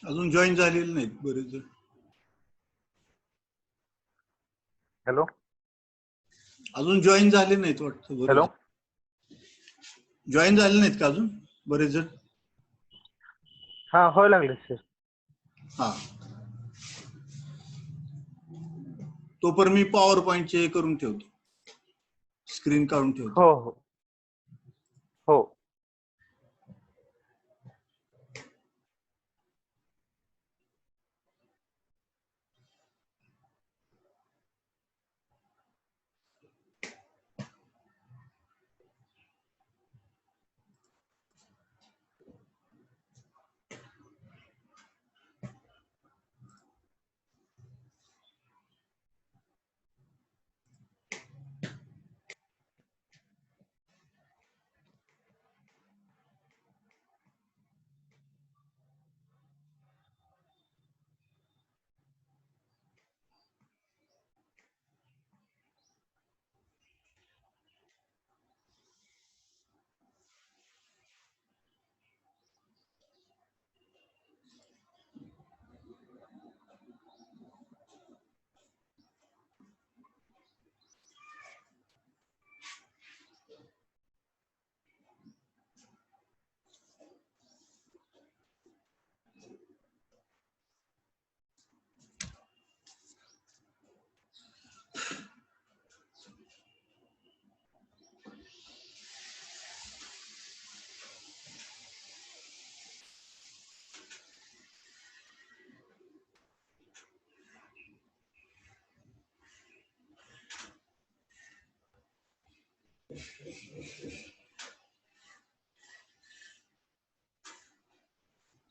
अजून जॉईन झालेले नाहीत बरेच जण. हॅलो अजून जॉईन झाले नाहीत वाटतं बरेच हॅलो जण. जॉईन झाले नाहीत का अजून बरेच जण? हा व्हायला लागले सर. हा, तोपर्यंत मी पॉवर पॉईंटचे करून ठेवतो, स्क्रीन काढून ठेवतो. हो हो हो.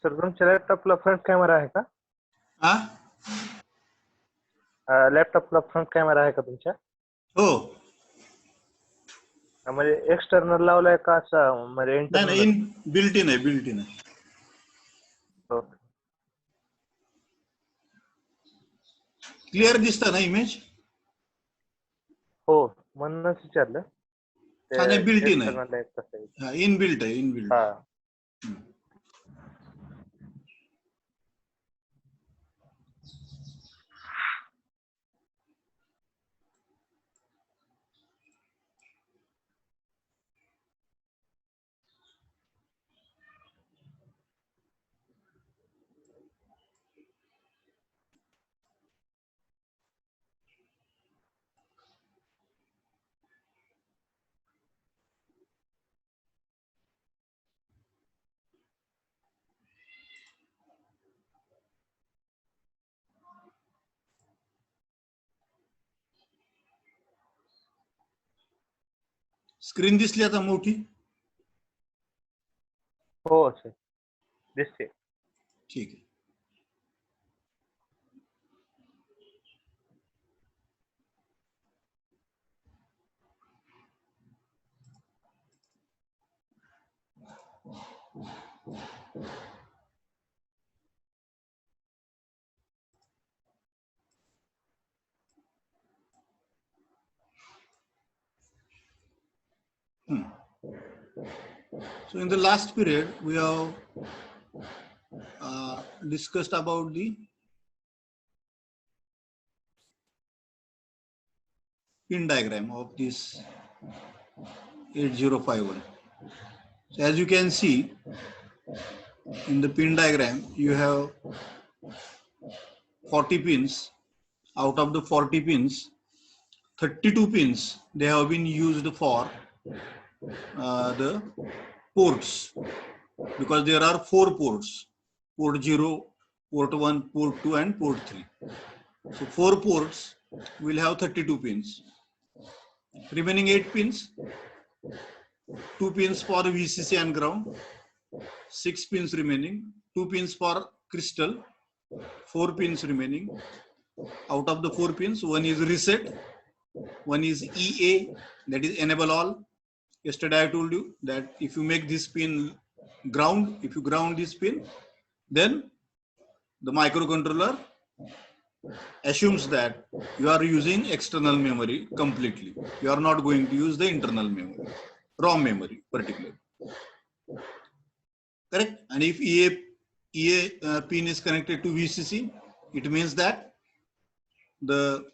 सर तुमच्या लॅपटॉपला फ्रंट कॅमेरा आहे का? हा, लॅपटॉपला फ्रंट कॅमेरा आहे का तुमच्या? हो. म्हणजे एक्सटर्नल लावलाय का असा म्हणजे नाही नाही, इंटरनल? बिल्ट इन आहे, बिल्ट इन आहे. क्लिअर दिसतं ना इमेज? हो म्हणूनच विचारलं हा, नाही बिल्ट ते इन आहे. एक्सटर्नल आहे कसं. हा, इनबिल्ट आहे, इनबिल्ट. हा स्क्रीन दिसली आता मोठी? हो सर दिसते. ठीक आहे. So in the last period, we have discussed about the pin diagram of this 8051. So as you can see, in the pin diagram, you have 40 pins. Out of the 40 pins, 32 pins, they have been used for the ports, because there are 4 ports: port 0, port 1, port 2 and port 3. So 4 ports will have 32 pins. Remaining 8 pins, 2 pins for VCC and ground, 6 pins remaining, 2 pins for crystal, 4 pins remaining. Out of the 4 pins, one is reset, one is EA, that is enable all. Yesterday I told you that if you make this pin ground, if you ground this pin, then the microcontroller assumes that you are using external memory completely. You are not going to use the internal memory, ROM memory particularly. Correct? And if EA EA pin is connected to VCC, it means that the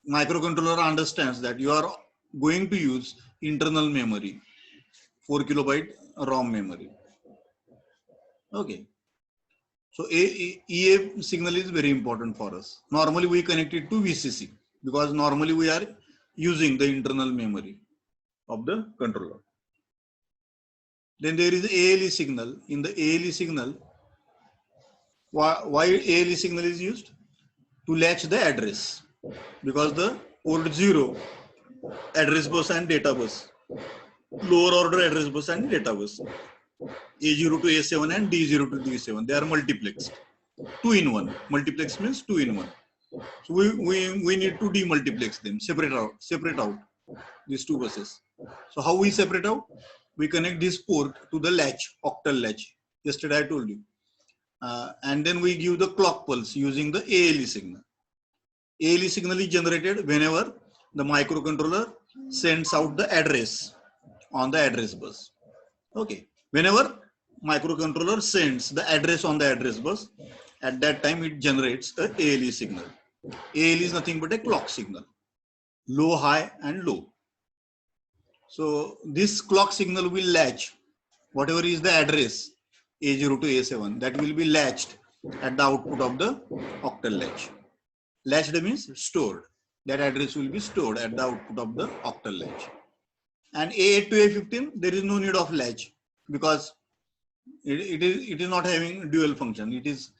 microcontroller understands that you are going to use internal memory, 4 kilobyte ROM memory. Okay. So EA signal is very important for us. Normally we connect it to VCC because normally we are using the internal memory of the controller. Then there is ALE signal. In the ALE signal, why ALE signal is used? To latch the address, because the port 0 address bus and data bus, lower order address bus and data bus, A0 to A7 and D0 to D7, they are multiplexed. 2 in 1. Multiplex means 2 in 1. So we need to demultiplex them, separate out these two buses. So how we separate out? We connect this port to the latch, octal latch. Yesterday I told you. And then we give the clock pulse using the ALE signal. ALE signal is generated whenever the microcontroller sends out the address on the address bus. Okay. Whenever microcontroller sends the address on the address bus, at that time it generates a ALE signal. ALE is nothing but a clock signal, low, high, and low. So this clock signal will latch whatever is the address A0 to A7, that will be latched at the output of the octal latch. Latched means stored. That address will be stored at the output of the octal latch. And A8 to A15, there is no need of latch because it is not having dual function. It is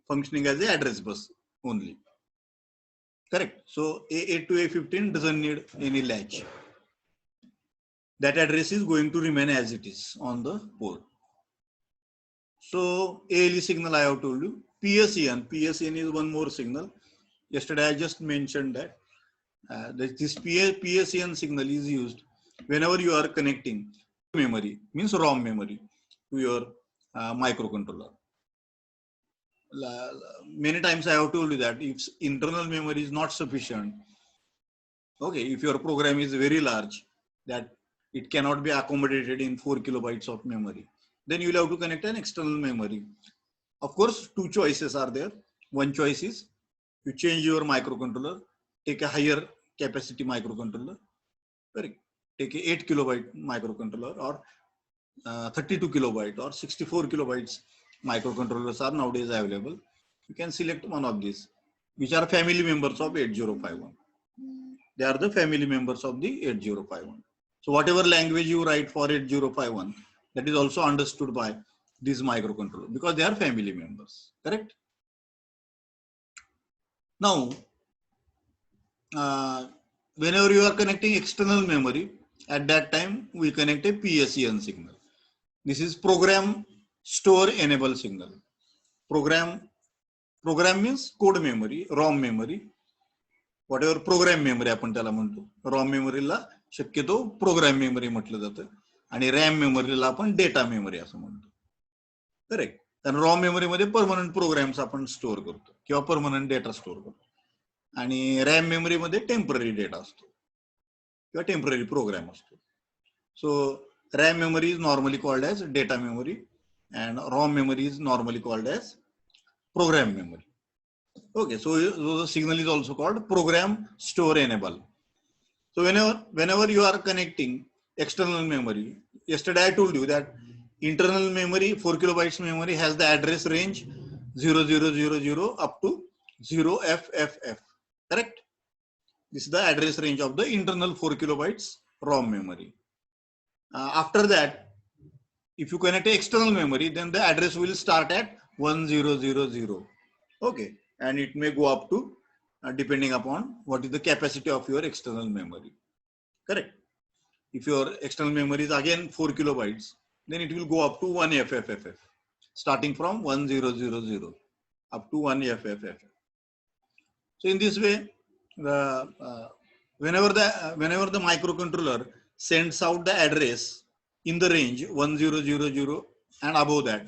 functioning as a address bus only. Correct. So A8 to A15 doesn't need any latch. That address is going to remain as it is on the port. So ALE signal I have told you. PSEN is one more signal. Yesterday I just mentioned that this PSEN signal is used whenever you are connecting memory, means ROM memory, to your microcontroller. Many times I have told you that if internal memory is not sufficient, okay, if your program is very large, that it cannot be accommodated in 4 kilobytes of memory, then you will have to connect an external memory. Of course, two choices are there. One choice is you change your microcontroller, take a higher capacity microcontroller, take a 8 kilobyte microcontroller or 32 kilobyte or 64 kilobytes microcontrollers are nowadays available. You can select one of these, which are family members of 8051. They are the family members of the 8051. So whatever language you write for 8051, that is also understood by this microcontroller because they are family members, correct? Now, whenever you are connecting external memory, at that time we connect a PSEN signal. This is program store enable signal. Program means code memory, ROM memory. Whatever program memory आपण त्याला म्हणतो, ROM memory ला शक्यतो program memory म्हटलं जातं आणि RAM memory ला आपण data memory असं म्हणतो. करेक्ट. कारण ROM memory मध्ये परमनंट प्रोग्राम्स आपण स्टोअर करतो किंवा परमनंट डेटा स्टोअर करतो आणि RAM memory मध्ये टेम्पररी डेटा असतो किंवा टेम्पररी प्रोग्राम असतो. So RAM memory is normally called as data memory and ROM memory is normally called as program memory. Okay, so the signal is also called program store enable. So whenever you are connecting external memory, yesterday I told you that internal memory, 4 kilobytes memory has the address range 0000 up to 0FFF, correct? This is the address range of the internal 4 kilobytes ROM memory. After that, if you connect an external memory, then the address will start at 1000. Okay, and it may go up to depending upon what is the capacity of your external memory. Correct. If your external memory is again 4 kilobytes, then it will go up to 1FFF, starting from 1000 up to 1FFF. So in this way, whenever the microcontroller sends out the address in the range 1000 and above that,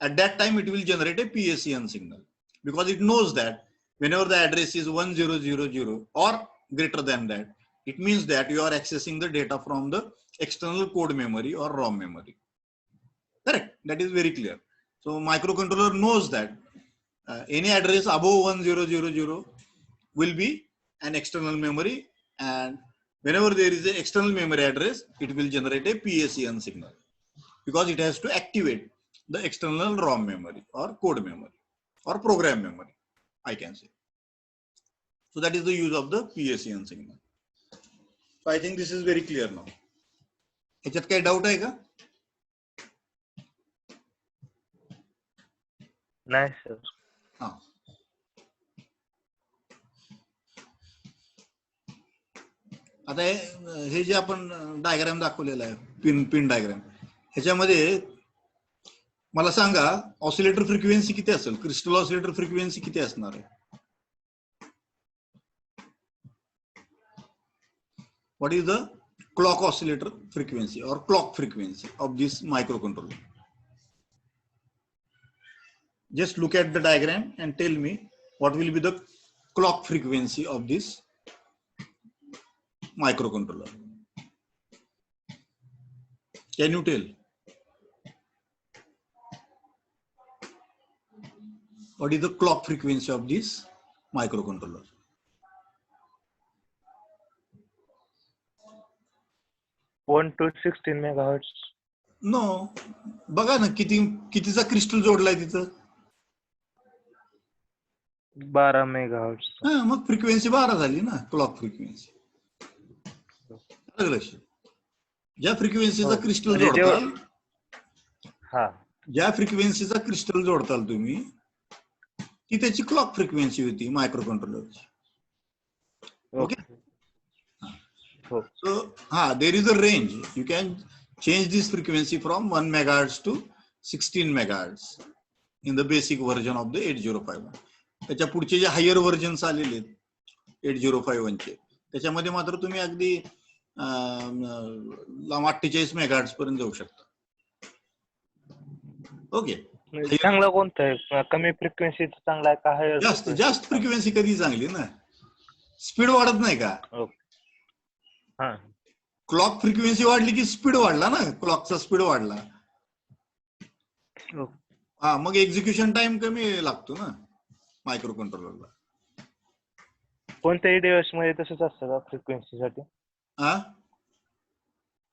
at that time it will generate a PSEN signal because it knows that whenever the address is 1000 or greater than that, it means that you are accessing the data from the external code memory or ROM memory. Correct. That is very clear. So microcontroller knows that any address above 1000 will be an external memory, and whenever there is an external memory address, it will generate a PSEN signal because it has to activate the external ROM memory or code memory or program memory, I can say. So that is the use of the PSEN signal. So I think this is very clear now. ह्याच्यात काही doubt आहे का? नाही sir. हा. आता हे जे आपण डायग्राम दाखवलेला आहे पिन डायग्राम, ह्याच्यामध्ये मला सांगा ऑसिलेटर फ्रिक्वेन्सी किती असेल, क्रिस्टल ऑसिलेटर फ्रिक्वेन्सी किती असणार आहे? What is the clock oscillator frequency or clock frequency of this microcontroller? Just look at the diagram and tell me what will be the clock frequency of this microcontroller. Can you tell? What is the clock frequency of this microcontroller? 1 to 16 megahertz. No, बघा ना कितीचा crystal जोडलाय तिथं. 12 megahertz. हा, मग frequency 12 झाली ना clock frequency. लक्ष, ज्या फ्रिक्वेन्सीचा क्रिस्टल जोडताल, ज्या फ्रिक्वेन्सीचा क्रिस्टल जोडताल तुम्ही, ती त्याची क्लॉक फ्रिक्वेन्सी होती मायक्रोकंट्रोलरची. Okay. So there is a range. You can change this frequency from 1 megahertz to 16 megahertz in the basic version of the 8051. त्याच्या पुढचे जे हायर व्हर्जन्स आलेले आहेत 8051 चे, त्याच्यामध्ये मात्र तुम्ही अगदी 48 मेगाहर्ट्ज पर्यंत जाऊ शकता. ओके. चांगला कोणता आहे? कमी फ्रिक्वेन्सी चांगला आहे का हायर? जास्त फ्रिक्वेन्सी कधी चांगली ना, स्पीड वाढत नाही का? क्लॉक फ्रिक्वेन्सी वाढली की स्पीड वाढला ना, क्लॉकचा स्पीड वाढला. हा, मग एक्झिक्युशन टाइम कमी लागतो ना मायक्रो कंट्रोलरला. कोणत्याही डिव्हाइस मध्ये तसंच असतं का फ्रिक्वेन्सीसाठी?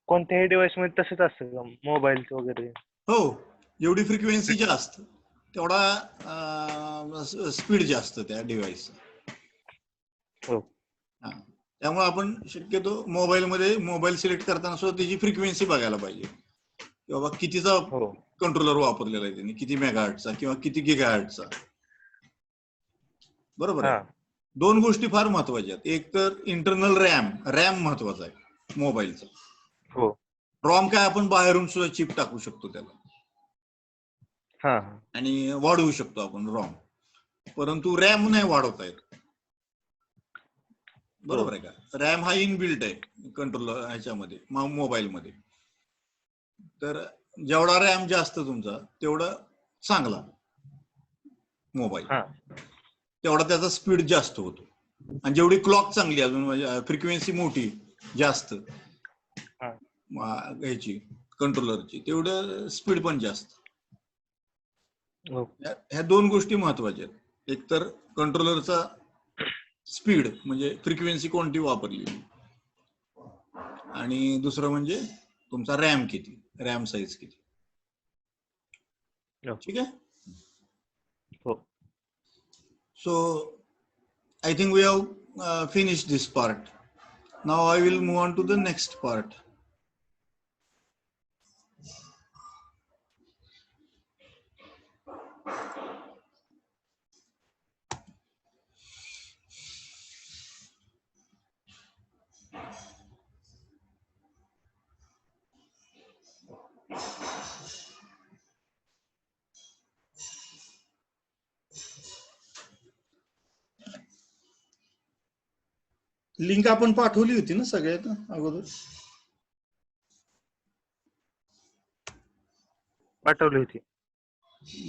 कोणत्याही डिव्हाइस मध्ये तसंच असतं का, मोबाईल वगैरे? हो, जेवढी फ्रिक्वेन्सी जास्त तेवढा स्पीड जास्त त्या डिव्हाइसचा. त्यामुळे आपण शक्यतो मोबाईल सिलेक्ट करताना सुद्धा त्याची फ्रिक्वेन्सी बघायला पाहिजे की बाबा कितीचा कंट्रोलर वापरलेला आहे त्यांनी, किती मेगाहर्ट्जचा किंवा किती गिगाहर्ट्जचा. बरोबर आहे. दोन गोष्टी फार महत्वाच्या आहेत. एक तर इंटरनल रॅम महत्वाचा आहे मोबाईलचा. रॉम काय आपण बाहेरून सुद्धा चिप टाकू शकतो त्याला आणि वाढवू शकतो आपण रॉम, परंतु रॅम नाही वाढवता येत. बरोबर आहे का? रॅम हा इनबिल्ट आहे कंट्रोलर ह्याच्यामध्ये, मोबाईल मध्ये. तर जेवढा रॅम जास्त तुमचा तेवढा चांगला मोबाईल, तेवढा त्याचा स्पीड जास्त होतो. आणि जेवढी क्लॉक चांगली, अजून फ्रिक्वेन्सी मोठी जास्त ह्याची कंट्रोलरची, तेवढं स्पीड पण जास्त. ह्या दोन गोष्टी महत्वाच्या आहेत. एक तर कंट्रोलरचा स्पीड म्हणजे फ्रिक्वेन्सी कोणती वापरली, आणि दुसरं म्हणजे तुमचा रॅम किती, रॅम साईज किती. ठीक आहे. So I think we have finished this part. Now I will move on to the next part. Link आपण पाठवली होती ना सगळ्यात अगोदर? पाठवली होती.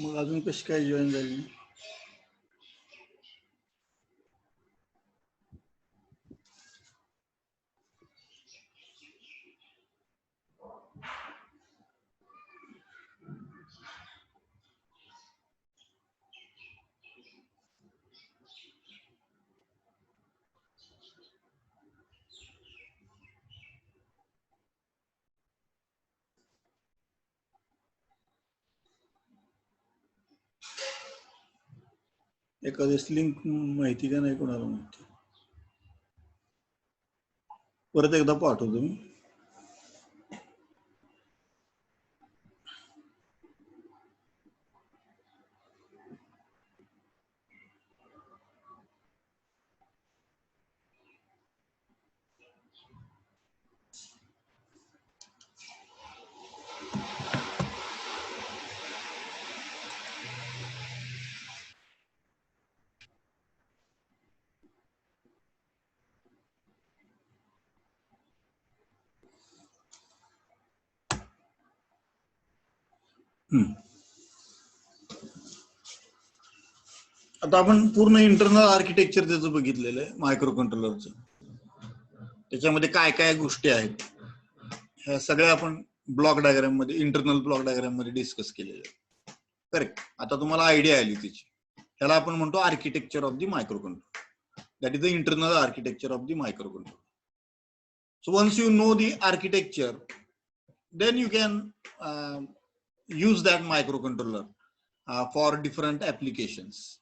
मग अजून कशी काय जॉईन झाली? एखादी लिंक माहिती का नाही कोणाला माहिती, परत एकदा पाठवतो मी. आता आपण पूर्ण इंटरनल आर्किटेक्चर त्याचं बघितलेलं आहे मायक्रो कंट्रोलरचं. त्याच्यामध्ये काय काय गोष्टी आहेत ह्या सगळ्या आपण ब्लॉक डायग्राम मध्ये, इंटरनल ब्लॉक डायग्राम मध्ये डिस्कस केलेलं आहे. करेक्ट. आता तुम्हाला आयडिया आली त्याची. त्याला आपण म्हणतो architecture of the micro controller. That is the internal architecture of the micro controller. So once you know the architecture, then you can use that microcontroller for different applications.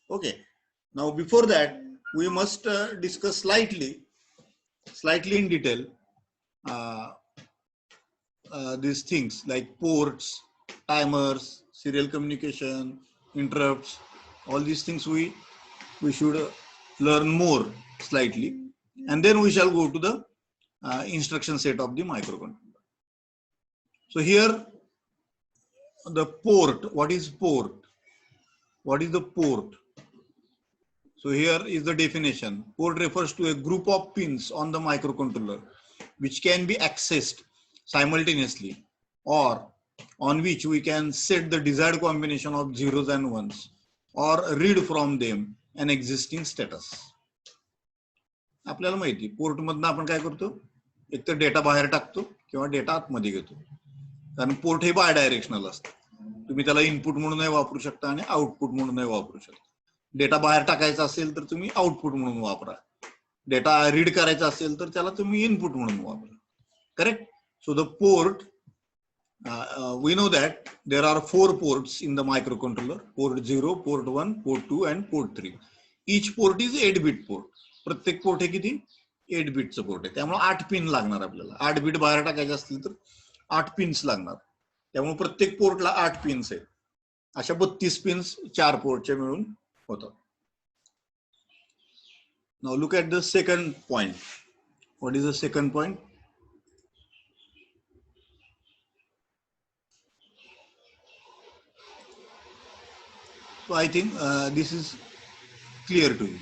Okay. Now before that, we must discuss slightly in detail these things like ports, timers, serial communication, interrupts. All these things we should learn more slightly, and then we shall go to the instruction set of the microcontroller. So here the port, what is port? What is the port? So here is the definition. Port refers to a group of pins on the microcontroller which can be accessed simultaneously or on which we can set the desired combination of zeros and ones or read from them an existing status. आपल्याला माहिती port मधनं आपण काय करतो, एक तर data बाहेर टाकतो किंवा डेटा आतमध्ये घेतो. कारण पोर्ट हे बाय डायरेक्शनल असतं. तुम्ही त्याला इनपुट म्हणूनही वापरू शकता आणि आउटपुट म्हणूनही वापरू शकता. डेटा बाहेर टाकायचा असेल तर तुम्ही आउटपुट म्हणून वापरा. डेटा रीड करायचा असेल तर त्याला तुम्ही इनपुट म्हणून वापरा. Correct. So the port, we know that there are 4 ports in the microcontroller: port 0, port 1, port 2 and port 3. Each port is 8-bit port. प्रत्येक पोर्ट हे किती 8 बिटचं पोर्ट आहे. त्यामुळे 8 पिन लागणार आपल्याला. 8 बिट बाहेर टाकायचे असतील तर 8 पिन्स लागणार. त्यामुळे प्रत्येक पोर्टला 8 पिन्स आहेत. अशा 32 पिन्स 4 पोर्टच्या मिळून होतात. Now look at the second point. What is the second point? So I think this is clear to you.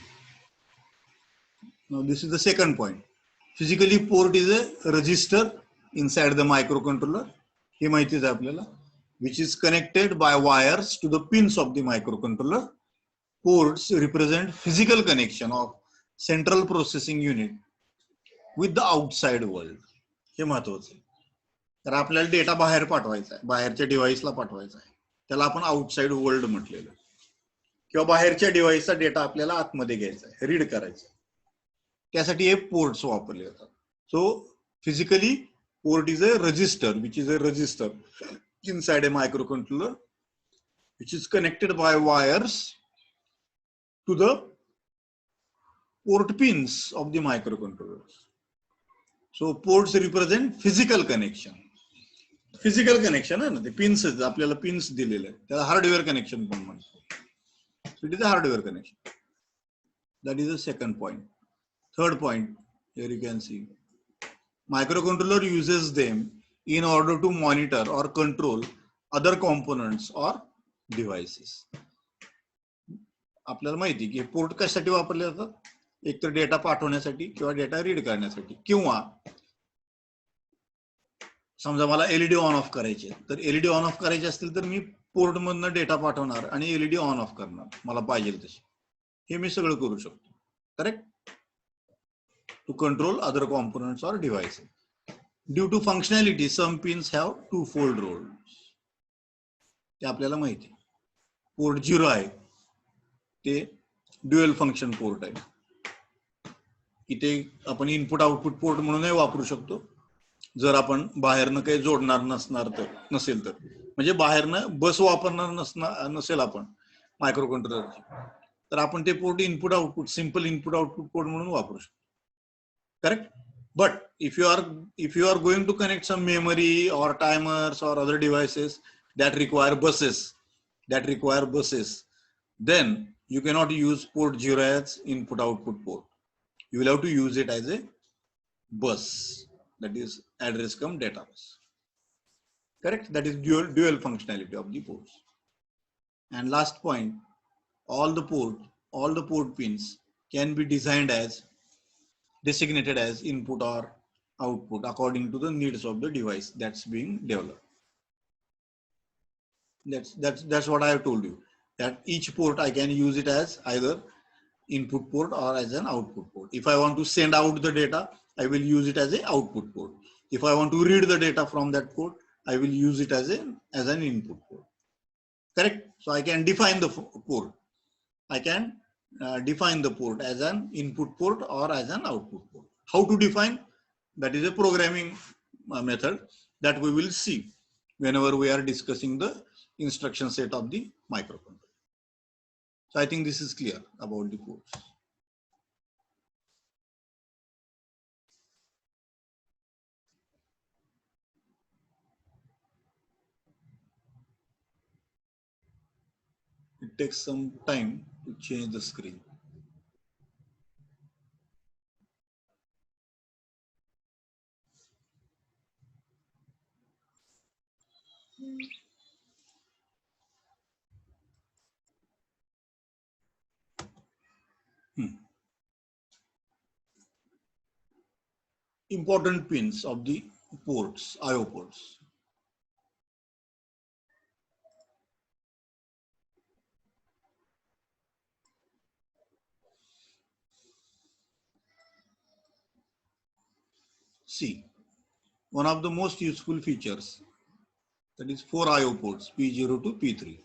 Now this is the second point. Physically port is a register inside the microcontroller. हे माहितीच आहे आपल्याला. Which is connected by wires to the pins of the microcontroller. Ports represent physical connection of central processing unit with the outside world. हे महत्वाचं आहे. तर आपल्याला data बाहेर पाठवायचा आहे, बाहेरच्या डिव्हाइसला पाठवायचा आहे. त्याला आपण आउटसाइड वर्ल्ड म्हटलेलं. किंवा बाहेरच्या डिव्हाइसचा डेटा आपल्याला आतमध्ये घ्यायचा आहे, रीड करायचा आहे. त्यासाठी हे पोर्ट्स वापरले जातात. So physically port is a resistor, which is a resistor inside a microcontroller which is connected by wires to the port pins of the microcontrollers. So ports represent physical connection. Physical connection आहे ना, ते pins आपल्याला pins दिलेले आहेत, त्याला hardware connection पण म्हणतात. So it is a hardware connection. That is the second point. Third point, here you can see microcontroller uses them in order to monitor or control other components or devices. आपल्याला माहिती की port कशासाठी वापरले जातात, एक तर data पाठवण्यासाठी किंवा डेटा रीड करण्यासाठी, किंवा समजा मला एलईडी ऑन ऑफ करायचे, तर एलईडी ऑन ऑफ करायचे असतील तर मी पोर्ट मधनं डेटा पाठवणार आणि एलईडी ऑन ऑफ करणार मला पाहिजे तशी. हे मी सगळं करू शकतो. Correct. To control other components और devices. Due to functionality, some pins have two-fold roles. ते आपल्याला माहिती. पोर्ट 0 आहे ते ड्युअल फंक्शन पोर्ट आहे. इथे आपण इनपुट आउटपुट पोर्ट म्हणूनही वापरू शकतो जर आपण बाहेरनं काही जोडणार नसेल तर. म्हणजे बाहेरनं बस वापरणार नसेल आपण मायक्रो कंट्रोलरची, तर आपण ते port input output simple input output port म्हणून वापरू शकतो. Correct? But if you are going to connect some memory or timers or other devices that require buses, then you cannot use port 0 as input output port. You will have to use it as a bus, that is address cum data bus. Correct? That is dual functionality of the ports. And last point, all the port pins can be designated as input or output according to the needs of the device that's being developed. That's what I have told you, that each port I can use it as either input port or as an output port. If I want to send out the data, I will use it as an output port. If I want to read the data from that port, I will use it as an input port. Correct? So I can define the port. I can define the port as an input port or as an output port. How to define? That is a programming method that we will see whenever we are discussing the instruction set of the microcontroller. So I think this is clear about the ports. It takes some time to change the screen. Important pins of the ports, IO ports. See, one of the most useful features, that is 4 IO ports, P0 to P3.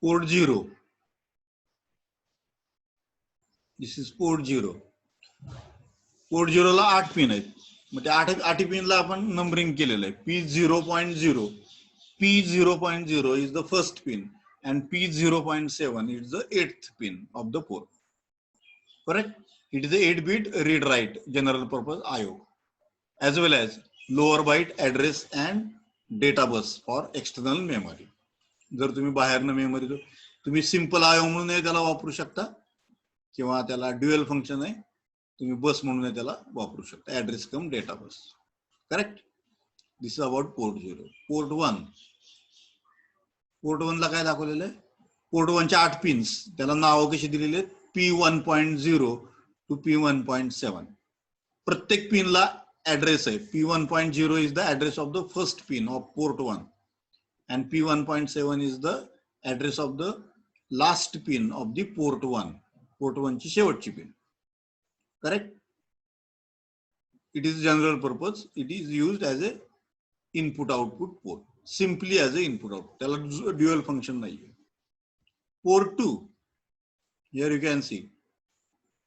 Port 0, this is port 0. Port 0 ला 8 pin आहेत. मग त्या 8 पिनला आपण numbering केलेलं आहे. P0.0. P0.0 is the first pin and P0.7 is the 8th pin of the port. Correct? It is a 8-bit read-write general purpose IO, as well as lower byte address and data bus for external memory. जर तुम्ही बाहेरनं memory तुम्ही simple IO म्हणून त्याला वापरू शकता किंवा त्याला ड्युअल फंक्शन आहे तुम्ही बस म्हणून त्याला वापरू शकता, address come data bus. Correct? This is about port 0. Port 1, port 1 ला काय दाखवलेलं आहे? पोर्ट 1 चे 8 पिन्स, त्याला नाव कशी दिलेली आहेत? P1.0 to P1.7. प्रत्येक पिनला ऍड्रेस आहे. P1.0 is the address of the first pin of port 1 and P1.7 is the address of the last pin of the port 1. Port 1 ची शेवटची pin. Correct? It is general purpose. It is used as a input output port. Simply as a input output. त्याला dual function नाही. Port 2. Here you can see.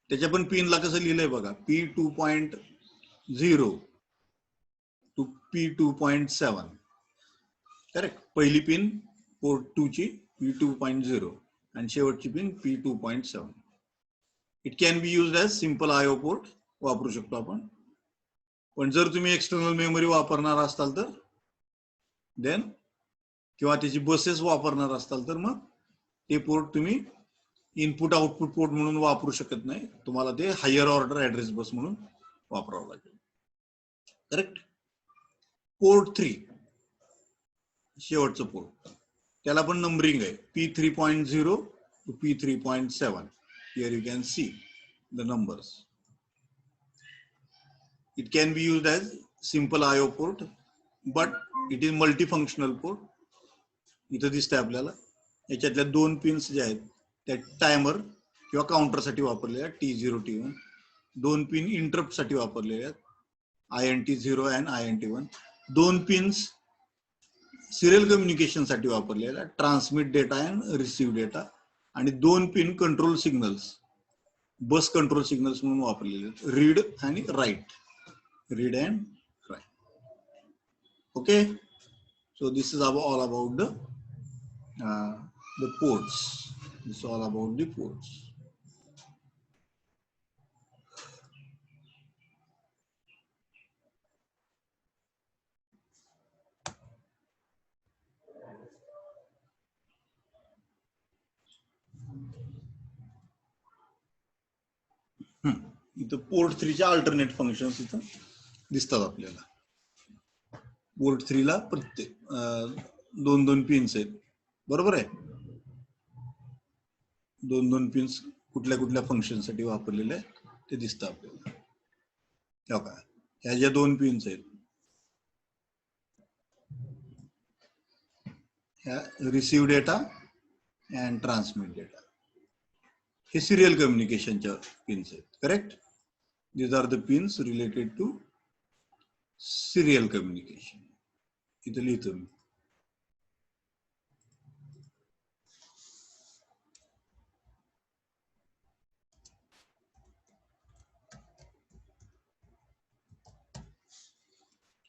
त्याच्या पण पिनला कसं लिहिलंय बघा. P2.0 to P2.7. Correct? पहिली पिन पोर्ट 2 ची P2.0 आणि शेवटची pin P2.7. It can be used as simple IO port, वापरू शकतो आपण. पण जर तुम्ही एक्सटर्नल मेमरी वापरणार असाल तर देन किंवा त्याची बसेस वापरणार असाल तर मग ते पोर्ट तुम्ही इनपुट आउटपुट पोर्ट म्हणून वापरू शकत नाही. तुम्हाला ते हायर ऑर्डर ऍड्रेस बस म्हणून वापरावं लागेल. करेक्ट? पोर्ट 3 शेवटचं पोर्ट, त्याला पण नंबरिंग आहे. P3.0 to P3.7. Here you can see the numbers. It can be used as simple IO port, but it is multifunctional port. इथं दिसतंय आपल्याला. याच्यातल्या 2 पिन्स जे आहेत त्या टायमर किंवा काउंटर साठी वापरलेल्या आहेत, T0 T1. 2 पिन इंटरप्ट साठी वापरलेल्या आहेत, INT0 and INT1. 2 pins serial communication साठी वापरलेल्या, transmit data and receive data. आणि 2 pin control signals, bus control signals म्हणून वापरलेले, रीड आणि write. Read and write. Okay, so this is all about the ports. It's all about the ports. इथं port 3 चे alternate functions इथं दिसतात आपल्याला. Port 3 ला प्रत्येक 2 पिन्स आहेत, बरोबर आहे. 2 पिन्स कुठल्या कुठल्या फंक्शन साठी वापरलेले आहेत ते दिसतं आपल्याला. ह्या ज्या 2 पिन्स आहेत, ह्या receive data and transmit data, हे सिरियल कम्युनिकेशनच्या पिन्स आहेत. Correct. These are the pins related to serial communication. इथं लिहितो मी.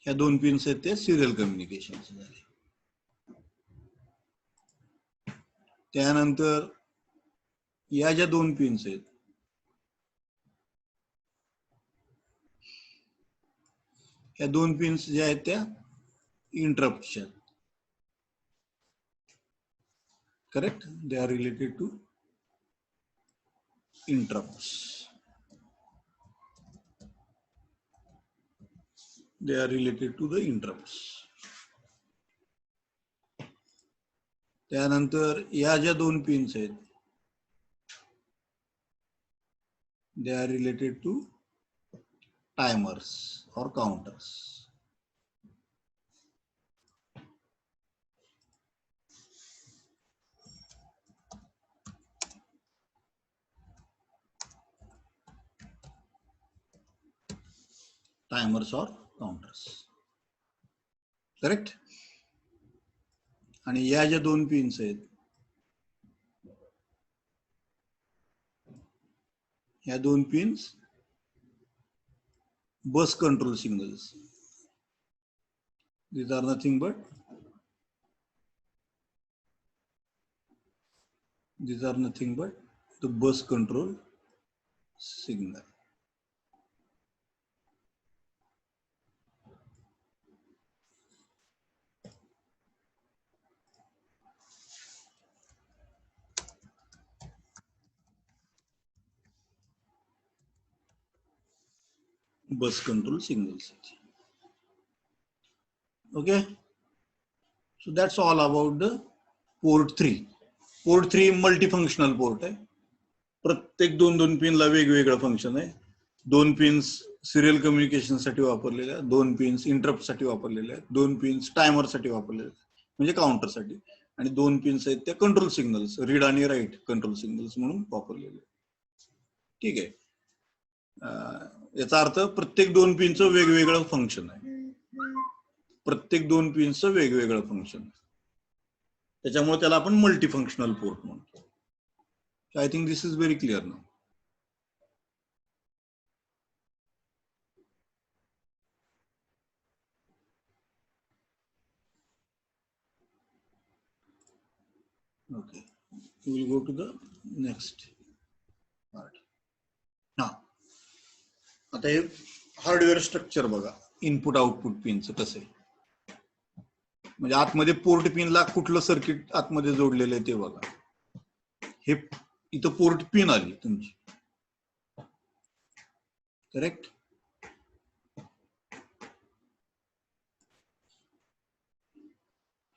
ह्या 2 पिन्स आहेत ते सिरियल कम्युनिकेशन झाले. त्यानंतर या ज्या 2 पिन्स आहेत, ह्या 2 पिन्स ज्या आहेत त्या इंटरप्टच्या. Correct. They are related to interrupts. They are related to the interrupts. त्यानंतर या ज्या 2 पिन्स आहेत, they are related to timers or counters. Timers or counters. Correct. आणि या ज्या 2 पिन्स आहेत, या 2 pins bus control signals. These are nothing but the bus control signal. Bus control signals. Okay, so that's all about the port 3. Port 3 multifunctional port आहे. प्रत्येक 2 पिनला वेगवेगळं function आहे. 2 pins serial communication साठी वापरलेले आहेत, 2 पिन्स इंटरप्ट साठी वापरलेले आहेत, 2 पिन्स टायमर साठी वापरलेले आहेत, म्हणजे काउंटर साठी, आणि 2 पिन्स आहेत त्या कंट्रोल सिग्नल्स, रीड आणि राईट कंट्रोल सिग्नल्स म्हणून वापरलेले. ठीक आहे. याचा अर्थ प्रत्येक 2 पिनचं वेगवेगळं फंक्शन आहे. प्रत्येक 2 पिनचं वेगवेगळं फंक्शन, त्याच्यामुळे त्याला आपण मल्टीफंक्शनल पोर्ट म्हणतो. I think this is very clear now. Okay, we will go to the next part. Now, आता हे हार्डवेअर स्ट्रक्चर बघा, इनपुट आउटपुट पिनचं कसं आहे. म्हणजे आतमध्ये पोर्ट पिनला कुठलं सर्किट आतमध्ये जोडलेलं आहे ते बघा. हे इथं पोर्ट पिन आली तुमची. करेक्ट.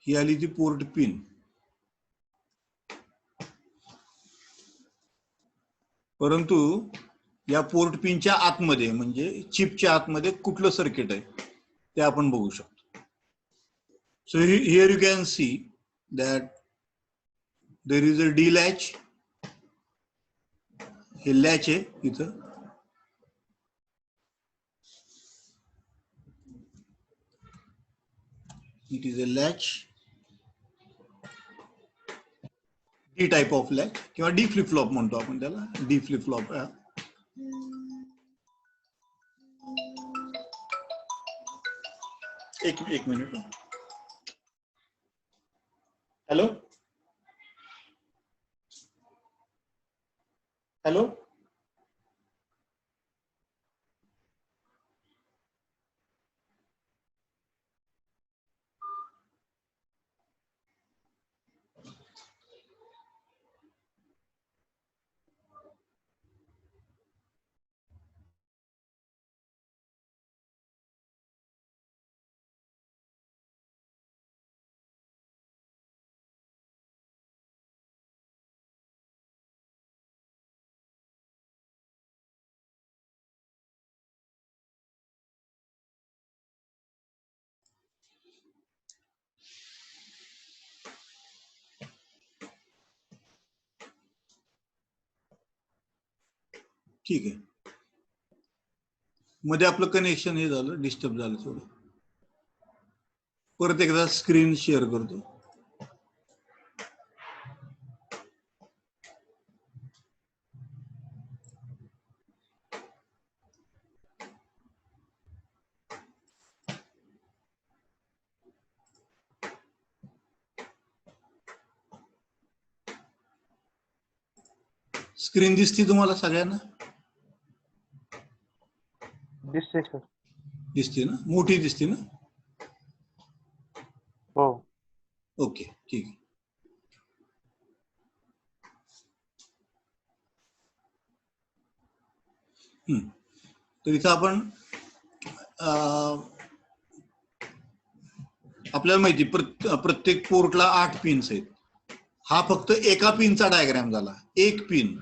ही आली ती पोर्ट पिन. परंतु या पोर्ट पिनच्या आतमध्ये म्हणजे चिपच्या आतमध्ये कुठलं सर्किट आहे ते आपण बघू शकतो. So here you can see that there is a D latch. हे लॅच आहे इथं. It is a latch, D type of latch किंवा D flip flop म्हणतो आपण त्याला. D flip flop. एक मिनिट. हॅलो. हॅलो ठीक आहे. मध्ये आपलं कनेक्शन हे झालं, डिस्टर्ब झालं थोडं. परत एकदा स्क्रीन शेअर करतो. स्क्रीन दिसती तुम्हाला सगळ्यांना? दिसते सर. दिसते ना? मोठी दिसते ना? हो. ओके, ठीक आहे. तर इथं आपण आपल्याला माहिती प्रत्येक पोर्टला 8 पिन्स आहेत. हा फक्त एका पिनचा डायग्राम झाला. एक पिन,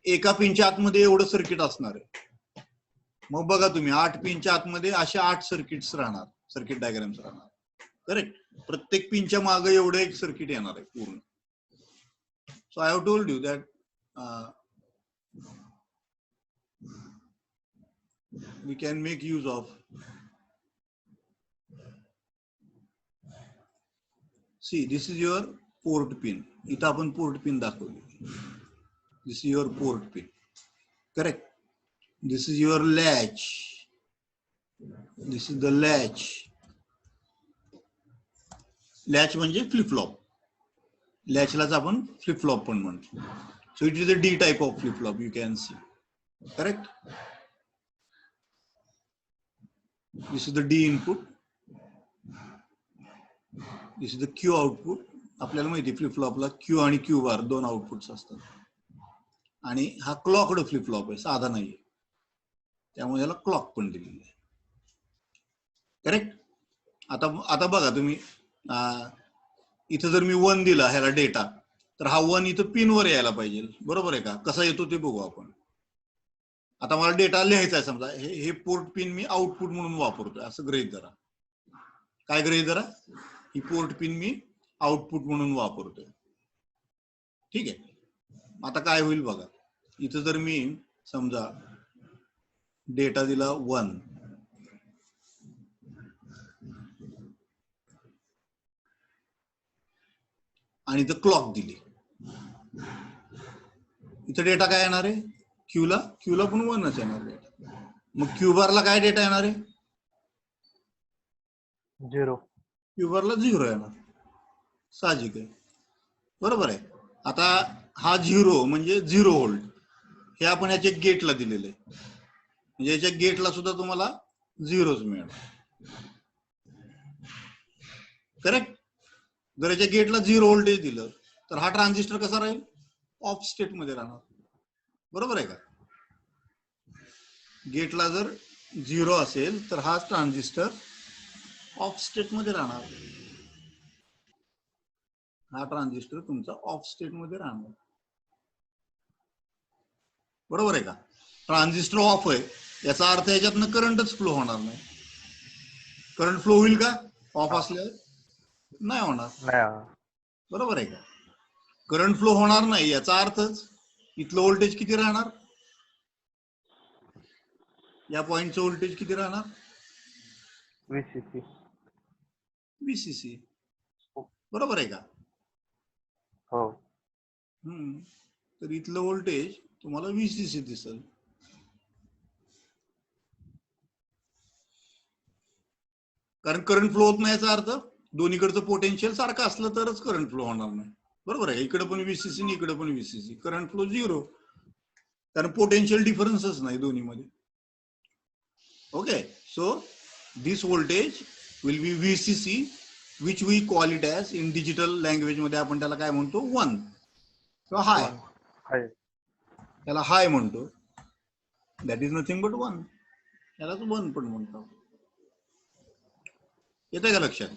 एका पिनच्या आतमध्ये एवढं सर्किट असणार आहे. मग बघा तुम्ही 8 पिनच्या आतमध्ये अशा 8 सर्किट्स राहणार, सर्किट डायग्राम्स राहणार. करेक्ट. प्रत्येक पिनच्या मागे एवढं एक सर्किट येणार आहे पूर्ण. So I have told you that we can make use of, see this is your port pin. इथं आपण port pin दाखवली. This is your port pin, correct. This is your latch. This is the latch. Latch म्हणजे flip flop. Latch लाच आपण flip flop पण म्हणतो. So it is a D type of flip flop, you can see, correct. This is the D input. This is the Q output. आपल्याला माहिती flip फ्लॉपला Q आणि Q बार दोन outputs असतात. आणि हा क्लॉकड फ्लिप फ्लॉप आहे, साधा नाहीये, त्यामुळे याला क्लॉक पण दिलेली आहे. करेक्ट. आता बघा तुम्ही, इथं जर मी 1 दिला ह्याला डेटा, तर हा 1 इथं पिनवर यायला पाहिजे. बरोबर आहे का? कसा येतो ते बघू आपण. आता मला डेटा लिहायचा आहे, समजा हे पोर्ट पिन मी आउटपुट म्हणून वापरतोय असं गृहीत धरा. काय गृहीत धरा? ही पोर्ट पिन मी आउटपुट म्हणून वापरतोय. ठीक आहे. आता काय होईल बघा. इथं जर मी समजा डेटा दिला 1, आणि इथं क्लॉक दिली, इथं डेटा काय येणार आहे? क्यूला पण 1च येणार डेटा. मग क्यू बारला काय डेटा येणार आहे? 0. क्यू बारला 0 येणार, साहजिक आहे. बरोबर आहे. आता हा 0 म्हणजे 0 व्होल्ट, हे आपण याच्या गेटला दिलेलं आहे, म्हणजे याच्या गेटला सुद्धा तुम्हाला 0च मिळणार. करेक्ट. जर याच्या गेटला 0 व्होल्टेज दिलं तर हा ट्रान्झिस्टर कसा राहील? ऑफ स्टेट मध्ये राहणार. बरोबर आहे का? गेटला जर 0 असेल तर हा ट्रान्झिस्टर ऑफ स्टेट मध्ये राहणार. हा ट्रान्झिस्टर तुमचा ऑफ स्टेट मध्ये राहणार. बरोबर आहे का? ट्रान्झिस्टर ऑफ आहे याचा अर्थ याच्यातनं करंटच फ्लो होणार नाही. करंट फ्लो होईल का ऑफ असल्यावर? नाही होणार. बरोबर आहे का? करंट फ्लो होणार नाही याचा अर्थच इथलं व्होल्टेज किती राहणार? या पॉइंटचं व्होल्टेज किती राहणार? VCC. बरोबर आहे का? हो. तर इथलं व्होल्टेज तुम्हाला VCC दिसेल. कारण करंट फ्लो होत नाही याचा अर्थ दोन्हीकडचं पोटेन्शियल सारखं असलं तरच करंट फ्लो होणार नाही. बरोबर आहे. इकडे पण VCC आणि इकडे पण VCC, करंट फ्लो 0. कारण पोटेन्शियल डिफरन्सच नाही दोन्ही मध्ये. Okay, so this voltage will be VCC, which we call it as in digital language मध्ये आपण त्याला काय म्हणतो, 1 किंवा हाय. हाय. त्याला हाय म्हणतो. That is nothing but 1. त्यालाच 1 पण म्हणतो. येतंय का लक्षात?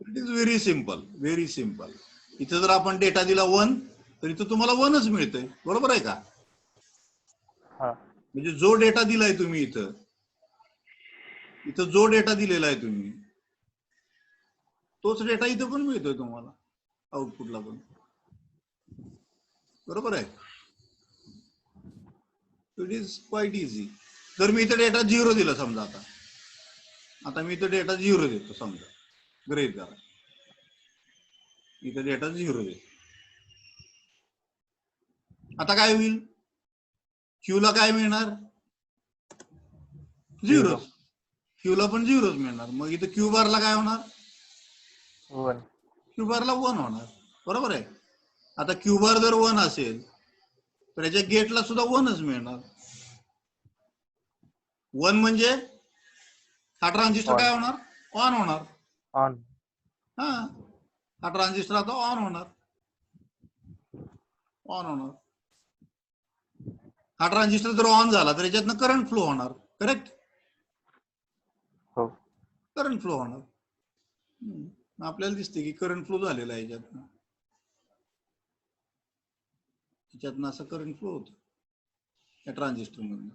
It is very simple, very simple. इथं जर आपण डेटा दिला 1 तर इथं तुम्हाला 1च मिळतंय. बरोबर आहे का? म्हणजे जो डेटा दिलाय तुम्ही इथं जो डेटा दिलेला आहे तुम्ही, तोच डेटा इथं पण मिळतोय तुम्हाला आउटपुटला पण. बरोबर आहे? It is quite easy. जर मी इथं डेटा 0 दिला समजा, आता मी इथं डेटा 0 देतो समजा, गृहीत करा इथं डेटा 0 देतो. आता काय होईल? क्यूला काय मिळणार? 0. क्यूला पण 0च मिळणार. मग इथं क्यू बारला काय होणार? 1. क्यू बारला 1 होणार. बरोबर आहे? आता क्यू बार जर 1 असेल तर याच्या गेटला सुद्धा 1च मिळणार. 1 म्हणजे हा ट्रान्झिस्टर काय होणार? ऑन होणार. हा ट्रान्झिस्टर आता ऑन होणार. हा ट्रान्झिस्टर जर ऑन झाला तर याच्यातनं करंट फ्लो होणार. करेक्ट? करंट फ्लो होणार. आपल्याला दिसते की करंट फ्लो झालेला आहे याच्यातनं असं करंट फ्लो होतो या ट्रान्झिस्टर मधून.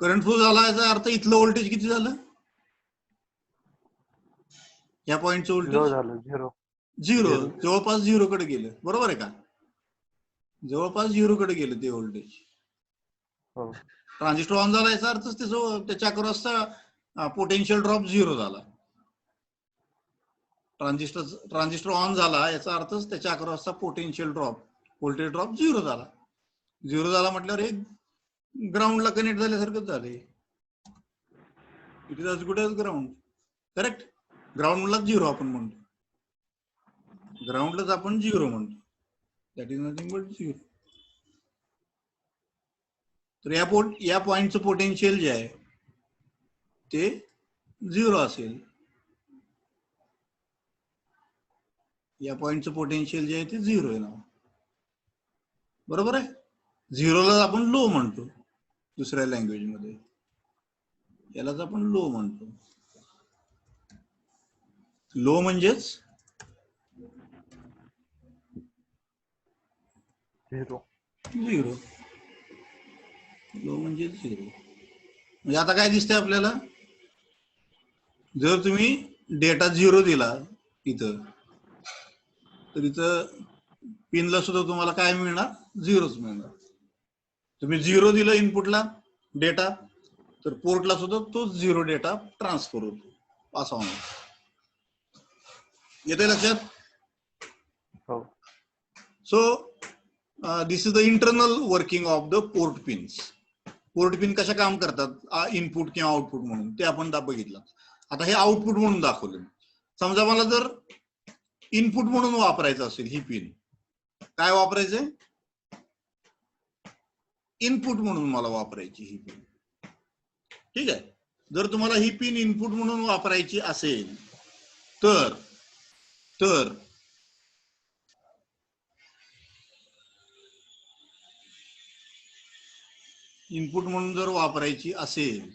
करंट फ्लो झाला याचा अर्थ इथलं व्होल्टेज किती झालं? या पॉइंटचं व्होल्टेज झालं 0. जवळपास 0 कडे गेलं. बरोबर आहे का? जवळपास 0 कडे गेलं ते व्होल्टेज. ट्रान्झिस्टर ऑन झाला याचा अर्थच त्याच्या अक्रॉसचा पोटेन्शियल ड्रॉप 0 झाला. ट्रान्झिस्टर ऑन झाला याचा अर्थच त्याच्या अक्रॉसचा पोटेन्शियल ड्रॉप, व्होल्टेज ड्रॉप 0 झाला. 0 झाला म्हटल्यावर हे ग्राउंडला कनेक्ट झाल्यासारखंच झाले. इट इज अज गुड एज ग्राउंड. करेक्ट? ग्राउंडलाच 0 आपण म्हणतो. ग्राउंडलाच आपण 0 म्हणतो. That is nothing but 0. तर या पॉइंटचं पोटेन्शियल जे आहे ते 0 असेल. या पॉइंटचं पोटेन्शियल जे आहे ते 0 आहे ना. बरोबर आहे? 0ला आपण लो म्हणतो दुसऱ्या लँग्वेज मध्ये. यालाच आपण लो म्हणतो. लो म्हणजेच 0. लो म्हणजे 0. म्हणजे आता काय दिसतंय आपल्याला? जर तुम्ही डेटा 0 दिला इथं तर इथं पिनला सुद्धा तुम्हाला काय मिळणार? 0च मिळणार. तुम्ही 0 दिलं इनपुटला डेटा तर पोर्टला सुद्धा तोच 0 डेटा ट्रान्सफर होतो, पास ऑन होतो. येते लक्षात? So this is the internal working of the port pins. Port pin कशा काम करतात इनपुट किंवा आउटपुट म्हणून, ते आपण बघितलं. आता हे आउटपुट म्हणून दाखवलं. समजा मला जर इनपुट म्हणून वापरायचं असेल ही पिन, काय वापरायचंय? इनपुट म्हणून मला वापरायची ही पिन. ठीक आहे? जर तुम्हाला ही पिन इनपुट म्हणून वापरायची असेल तर इनपुट म्हणून जर वापरायची असेल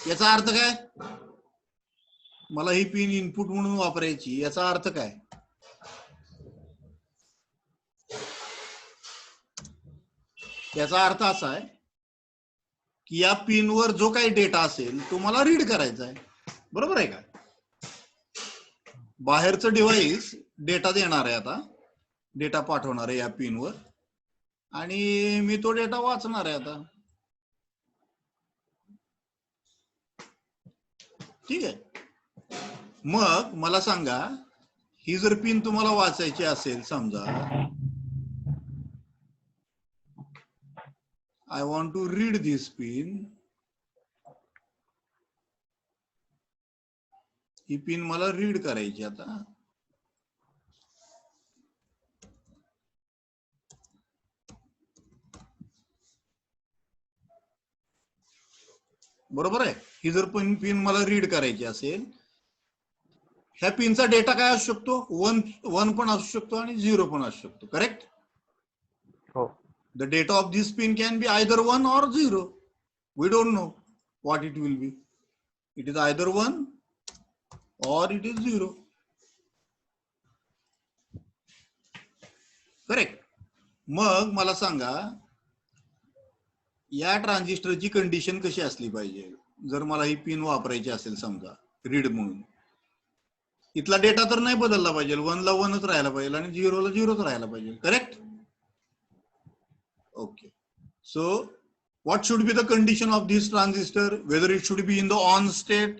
याचा अर्थ काय? मला ही पिन इनपुट म्हणून वापरायची याचा अर्थ काय? याचा अर्थ असा आहे की या पिनवर जो काही डेटा असेल तो मला रीड करायचा आहे. बरोबर आहे का? बाहेरचं डिव्हाइस डेटा देणार आहे, आता डेटा पाठवणार आहे या पिनवर आणि मी तो डेटा वाचणार आहे आता. ठीक आहे? मग मला सांगा, ही जर पिन तुम्हाला वाचायची असेल, समजा I want to read this pin. He pin मला रीड करायची आता. बरोबर आहे. ही जर पिन मला रीड करायची असेल, ह्या पिनचा डेटा काय असू शकतो, 1 पण असू शकतो आणि 0 पण असू शकतो. करेक्ट. हो. The data of this pin can be either 1 or 0. We don't know what it will be. It is either 1 or it is 0. Correct. मग मला सांगा, या ट्रान्झिस्टरची कंडिशन कशी असली पाहिजे जर मला ही पिन वापरायची असेल, समजा रीड म्हणून. इथला डेटा तर नाही बदलला पाहिजे, 1 ला 1च राहायला पाहिजे आणि 0 ला 0च राहायला पाहिजे. Correct. Okay. So what should be the condition of this transistor? Whether it should be in the on state